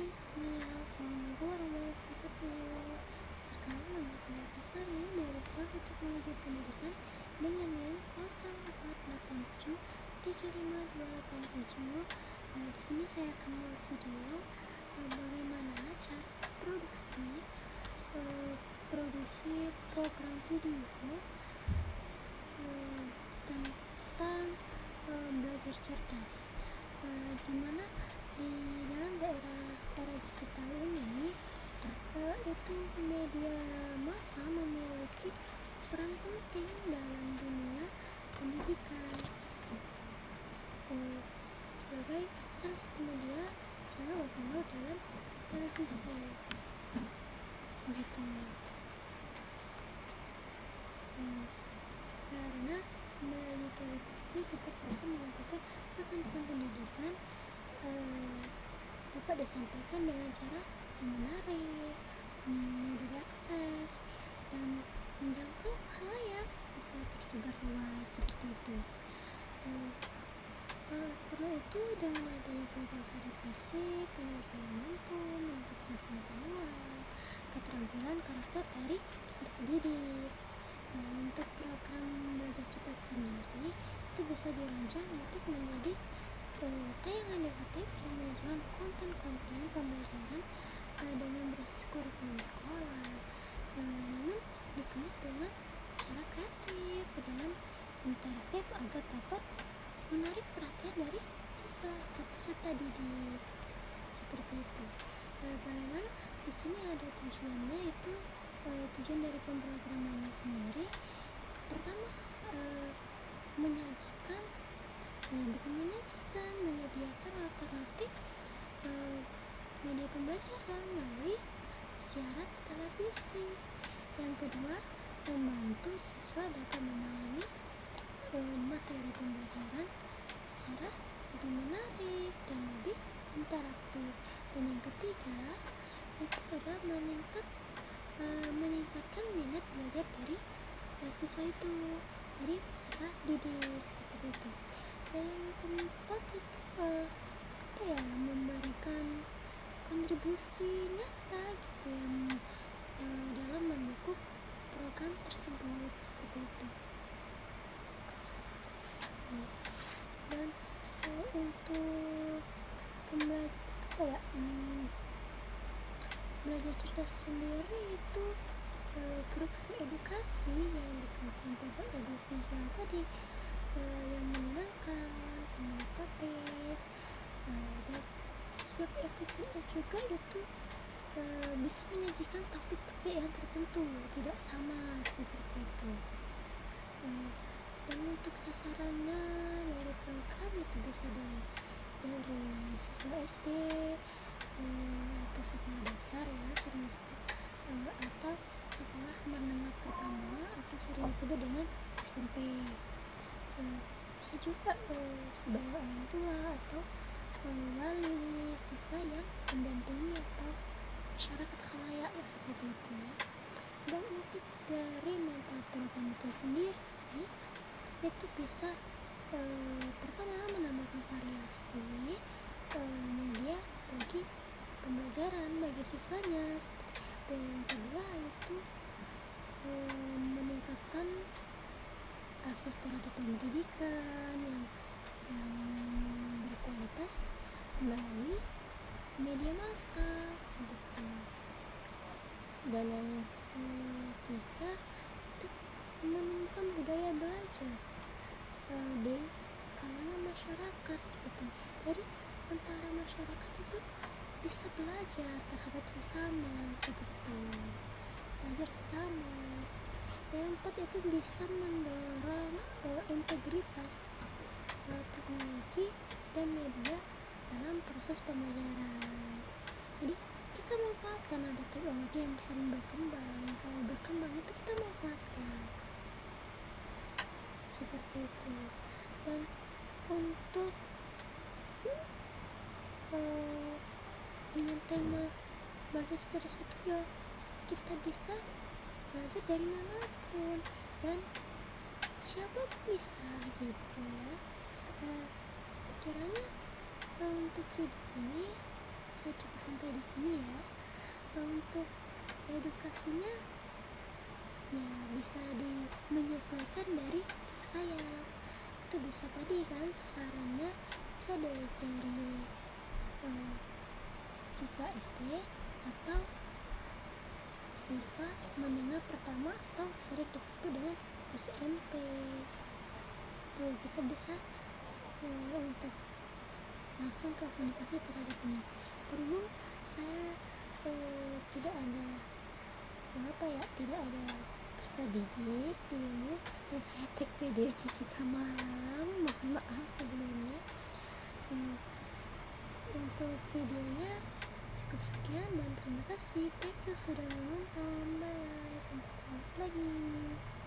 Assalamualaikum warahmatullahi wabarakatuh. Perkenalkan, nama saya Kasari dari Prodi Teknologi Pendidikan dengan NIM 048735287. Di sini saya akan membuat video bagaimana cara produksi program video tentang belajar cerdas, di mana di dalam era digital ini itu media massa memiliki peran penting dalam dunia pendidikan, sebagai salah satu media sangat berpengaruh dalam televisi gitu. Karena melalui televisi kita bisa menyampaikan pesan-pesan pendidikan, dapat disampaikan dengan cara menarik, mudah diakses, dan menjangkau khalayak, bisa tersebar luas seperti itu. Karena itu, dengan adanya program televisi, pendidikan mampu meningkatkan pengetahuan, keterampilan karakter dari peserta didik. Untuk program belajar cerdas sendiri itu bisa dirancang untuk menjadi tayangan edukatif yang menyajikan konten-konten pembelajaran dengan berbasis kurikulum sekolah, namun dikemas dengan secara kreatif dan interaktif agar dapat menarik perhatian dari siswa atau peserta didik seperti itu. Bagaimana di sini ada tujuannya, itu tujuan dari pemrogramannya sendiri. Pertama, menyediakan alternatif media pembelajaran melalui siaran televisi. Yang kedua, membantu siswa dapat memahami materi pembelajaran secara lebih menarik dan lebih interaktif. Dan yang ketiga, itu adalah meningkatkan minat belajar dari siswa itu, dari peserta didik seperti itu. Dan yang keempat itu memberikan kontribusi nyata gitu yang dalam mendukung program tersebut seperti itu. Dan untuk belajar cerdas sendiri itu program edukasi yang dikemas pada audiovisual tadi, yang menyenangkan, komunikatif, dan setiap episode juga itu bisa menyajikan topik-topik yang tertentu, tidak sama seperti itu. Dan untuk sasarannya dari program itu bisa dari siswa SD atau sekolah dasar, atau sekolah menengah pertama, atau sering disebut dengan SMP. Bisa juga sebagai orang tua atau wali siswa yang mendampingi atau masyarakat khalayak seperti itu ya. Dan untuk dari manfaat program itu sendiri, itu bisa pertama menambahkan variasi media bagi pembelajaran bagi siswanya, dan yang kedua itu meningkatkan akses terhadap pendidikan yang berkualitas melalui media massa gitu. Dan yang ketiga itu menumbuhkan budaya belajar di kalangan masyarakat gitu. Jadi antara masyarakat itu bisa belajar terhadap sesama seperti belajar sesama. Yang keempat itu bisa mendorong integritas teknologi dan media dalam proses pembelajaran. Jadi kita manfaatkan ada teknologi yang selalu berkembang itu kita manfaatkan seperti itu. Dan untuk dengan tema belajar cerdas itu ya, kita bisa belajar dari manapun dan siapapun bisa gitu ya. Sekiranya untuk video ini saya cukup sampai di sini ya. Untuk edukasinya ya bisa menyesuaikan dari saya. Itu bisa tadi kan sasarannya bisa dari siswa SD atau siswa menengah pertama atau sering kita sebut dengan SMP. Lalu kita bisa untuk langsung ke komunikasi terhadap ini. Berhubung saya tidak ada peserta didik dulu, dan saya take videonya juga malam, mohon maaf sebelumnya. Untuk videonya cukup sekian dan terima kasih. Thank you sudah menonton. Bye, sampai jumpa lagi.